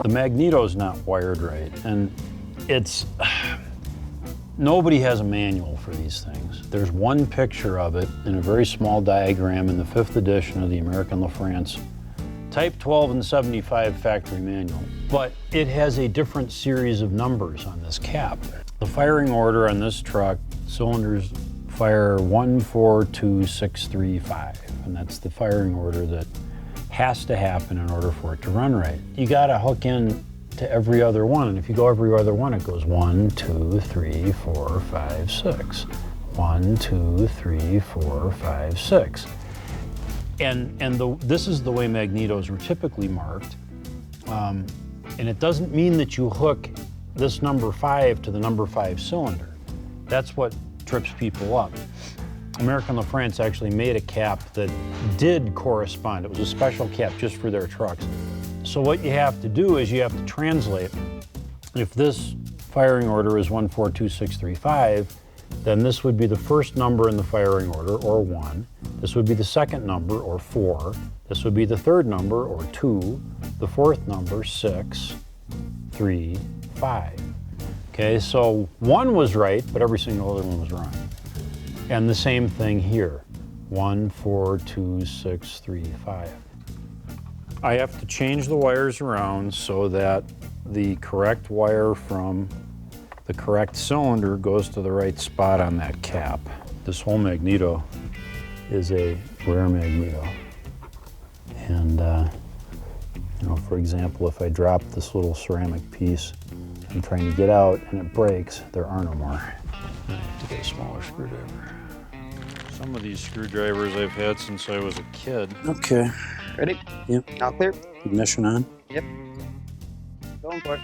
The Magneto's not wired right, and it's, nobody has a manual for these things. There's one picture of it in a very small diagram in the 5th edition of the American LaFrance Type 12 and 75 factory manual, but it has a different series of numbers on this cap. The firing order on this truck, cylinders fire 1, 4, 2, 6, 3, 5, and that's the firing order that has to happen in order for it to run right. You gotta hook in to every other one, and if you go every other one, it goes 1, 2, 3, 4, 5, 6. 1, 2, 3, 4, 5, 6. And this is the way Magnetos are typically marked. And it doesn't mean that you hook this number 5 to the number 5 cylinder. That's what trips people up. American LaFrance actually made a cap that did correspond. It was a special cap just for their trucks. So what you have to do is you have to translate. If this firing order is 1, 4, 2, 6, 3, 5, then this would be the first number in the firing order, or 1. This would be the second number, or 4. This would be the third number, or 2. The fourth number, 6, 3, 5. Okay, so 1 was right, but every single other one was wrong. And the same thing here, 1, 4, 2, 6, 3, 5. I have to change the wires around so that the correct wire from the correct cylinder goes to the right spot on that cap. This whole Magneto is a rare Magneto. And, you know, for example, if I drop this little ceramic piece, I'm trying to get out and it breaks, there are no more. I have to get a smaller screwdriver. Some of these screwdrivers I've had since I was a kid. Okay. Ready? Yep. All clear? Ignition on. Yep. Going for it.